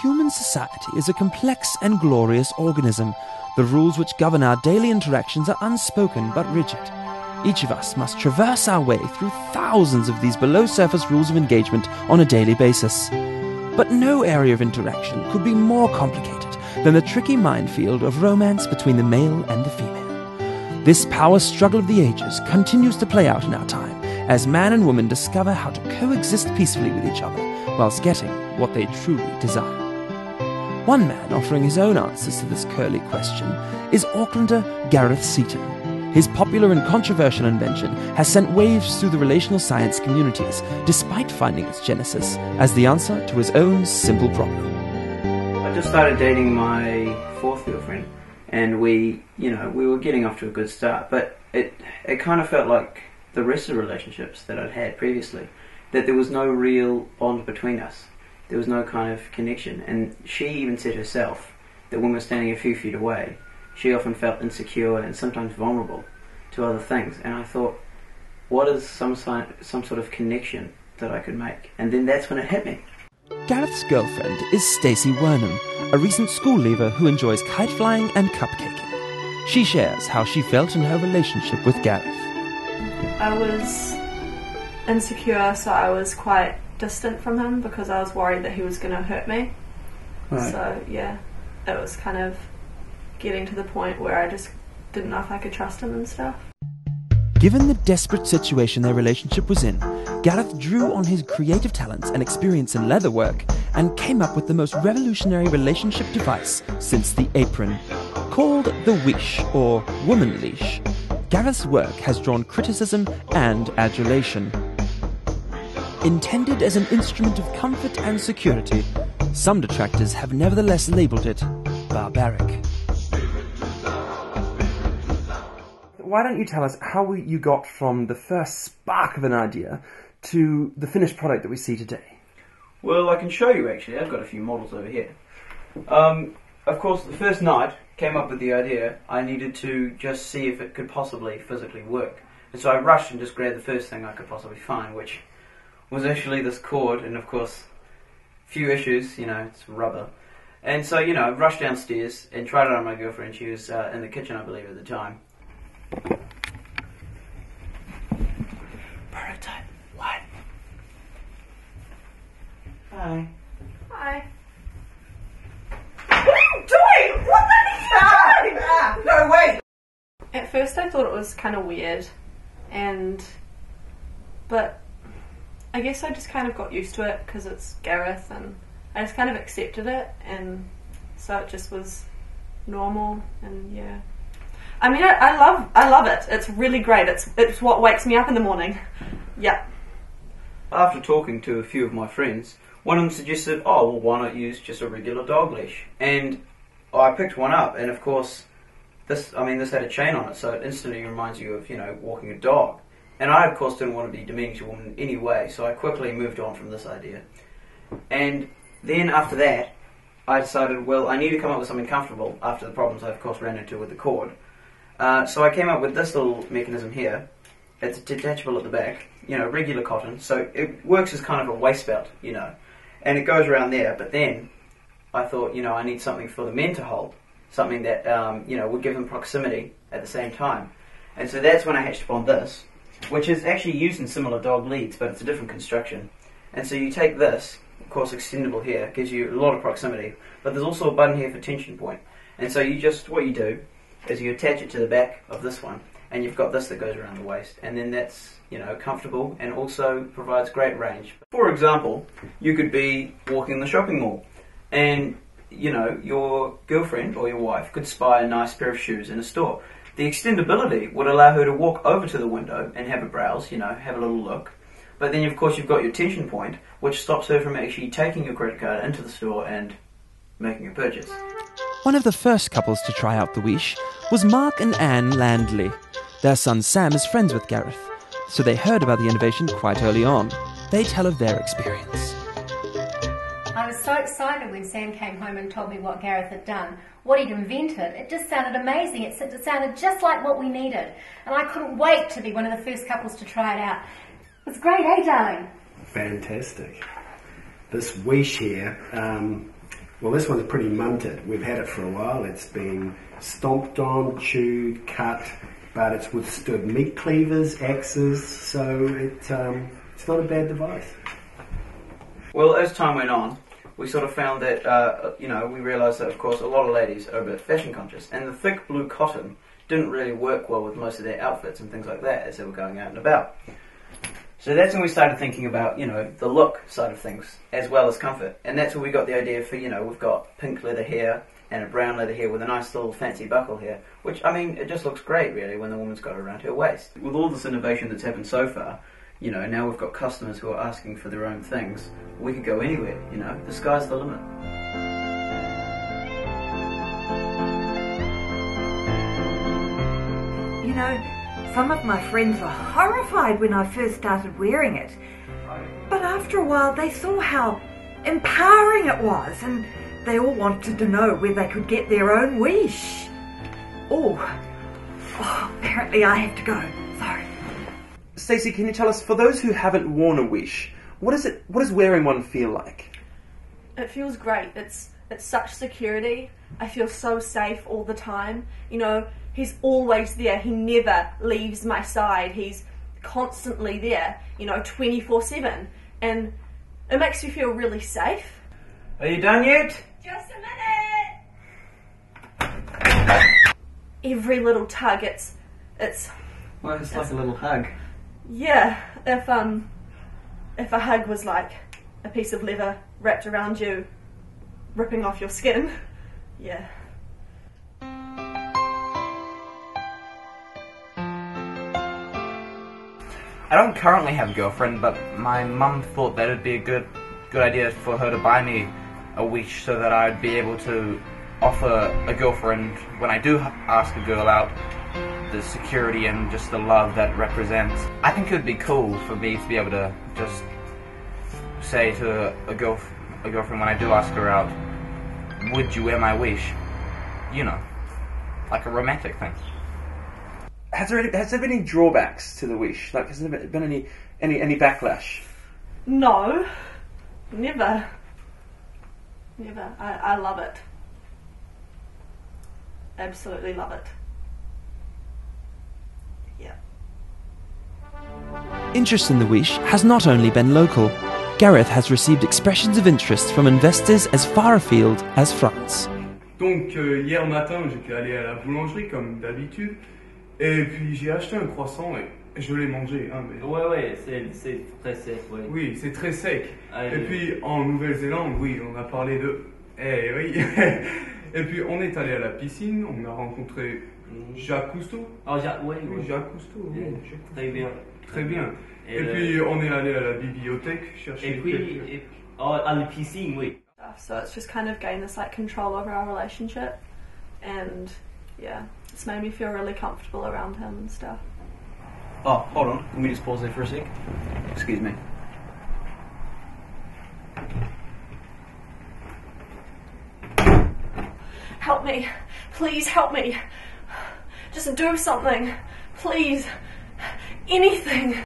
human society is a complex and glorious organism. The rules which govern our daily interactions are unspoken but rigid. Each of us must traverse our way through thousands of these below-surface rules of engagement on a daily basis. But no area of interaction could be more complicated than the tricky minefield of romance between the male and the female. This power struggle of the ages continues to play out in our time, as man and woman discover how to coexist peacefully with each other, whilst getting what they truly desire. One man offering his own answers to this curly question is Aucklander Gareth Seaton. His popular and controversial invention has sent waves through the relational science communities, despite finding its genesis as the answer to his own simple problem. I just started dating my fourth girlfriend, and we were getting off to a good start, but it kind of felt like the rest of the relationships that I'd had previously, that there was no real bond between us. There was no kind of connection, and she even said herself that when we were standing a few feet away, she often felt insecure and sometimes vulnerable to other things. And I thought, what is some sort of connection that I could make? And then that's when it hit me. Gareth's girlfriend is Stacey Wernham, a recent school leaver who enjoys kite flying and cupcaking. She shares how she felt in her relationship with Gareth. I was insecure, so I was quite distant from him because I was worried that he was going to hurt me. Right. So yeah, it was kind of getting to the point where I just didn't know if I could trust him and stuff. Given the desperate situation their relationship was in, Gareth drew on his creative talents and experience in leatherwork and came up with the most revolutionary relationship device since the apron. Called the Weash, or woman leash, Gareth's work has drawn criticism and adulation. Intended as an instrument of comfort and security, some detractors have nevertheless labelled it barbaric. Why don't you tell us how you got from the first spark of an idea to the finished product that we see today? Well, I can show you actually. I've got a few models over here. Of course, the first night came up with the idea I needed to just see if it could possibly physically work. And so I rushed and just grabbed the first thing I could possibly find, which was actually this cord, and of course, few issues, it's rubber. And so, I rushed downstairs and tried it on my girlfriend. She was in the kitchen, I believe, at the time. Prototype 1. Hi. Hi. What are you doing? What are you doing? No, wait! At first I thought it was kind of weird, but I guess I just kind of got used to it because it's Gareth, and I just kind of accepted it, and so it just was normal, and yeah. I mean, I love it. It's really great. It's what wakes me up in the morning. Yeah. After talking to a few of my friends, one of them suggested, oh, well, why not use just a regular dog leash? And I picked one up, and of course, this had a chain on it, so it instantly reminds you of, walking a dog. And I, of course, didn't want to be demeaning to a woman in any way, so I quickly moved on from this idea. And then after that, I decided, well, I need to come up with something comfortable after the problems I, of course, ran into with the cord. So I came up with this little mechanism here. It's detachable at the back, regular cotton, so it works as kind of a waist belt, and it goes around there. But then I thought, I need something for the men to hold, something that, would give them proximity at the same time. And so that's when I hatched upon this, which is actually used in similar dog leads, but it's a different construction. And so you take this, of course extendable here, gives you a lot of proximity, but there's also a button here for tension point. And so what you do is you attach it to the back of this one, and you've got this that goes around the waist, and then that's comfortable and also provides great range. For example, you could be walking in the shopping mall, and your girlfriend or your wife could spy a nice pair of shoes in a store. The extendability would allow her to walk over to the window and have a browse, have a little look. But then of course you've got your tension point, which stops her from actually taking your credit card into the store and making a purchase. One of the first couples to try out the Weash was Mark and Anne Landley. Their son Sam is friends with Gareth, so they heard about the innovation quite early on. They tell of their experience. I was so excited when Sam came home and told me what Gareth had done, what he'd invented. It just sounded amazing. It sounded just like what we needed. And I couldn't wait to be one of the first couples to try it out. It was great, eh, darling? Fantastic. This Weash here, Well, this one's pretty munted. We've had it for a while. It's been stomped on, chewed, cut, but it's withstood meat cleavers, axes, so it's not a bad device. Well, as time went on, we sort of found that, we realised that, of course, a lot of ladies are a bit fashion conscious, and the thick blue cotton didn't really work well with most of their outfits and things like that as they were going out and about. So that's when we started thinking about, the look side of things as well as comfort. And that's where we got the idea for, we've got pink leather here and a brown leather here with a nice little fancy buckle here, which, it just looks great really when the woman's got it around her waist. With all this innovation that's happened so far, now we've got customers who are asking for their own things. We could go anywhere, the sky's the limit. Some of my friends were horrified when I first started wearing it. But after a while they saw how empowering it was, and they all wanted to know where they could get their own Weash. Oh, apparently I have to go. Sorry. Stacey, can you tell us, for those who haven't worn a Weash, what does wearing one feel like? It feels great. It's such security. I feel so safe all the time. He's always there. He never leaves my side. He's constantly there, 24/7. And it makes me feel really safe. Are you done yet? Just a minute! Every little tug, it's Well, it's like a little hug. yeah, if a hug was like a piece of leather wrapped around you, ripping off your skin, yeah. I don't currently have a girlfriend, but my mum thought that it'd be a good idea for her to buy me a Weash so that I'd be able to offer a girlfriend, when I do ask a girl out, the security and just the love that it represents. I think it would be cool for me to be able to just say to a girlfriend when I do ask her out, would you wear my Weash? Like a romantic thing. Has there been any drawbacks to the Weash? Like, has there been any backlash? No, never. I love it. Absolutely love it. Yeah. Interest in the Weash has not only been local. Gareth has received expressions of interest from investors as far afield as France. Donc hier matin, j'étais allé à la boulangerie comme d'habitude, et puis j'ai acheté un croissant et je l'ai mangé. Mais... Ouais, c'est très sec, ouais. Oui, c'est très sec. Allez. Et puis en Nouvelle-Zélande, oui, on a parlé de... oui. Et puis on est allé à la piscine, on a rencontré Jacques Cousteau. Oh, oui, Jacques Cousteau, oui. Très bien. Très bien. Et puis on est allé à la bibliothèque chercher... Et puis, à la piscine, oui. So it's just kind of gained this like control over our relationship, and yeah, it's made me feel really comfortable around him and stuff. Oh, hold on. Can we just pause there for a sec? Excuse me. Help me. Please help me. Just do something. Please. Anything.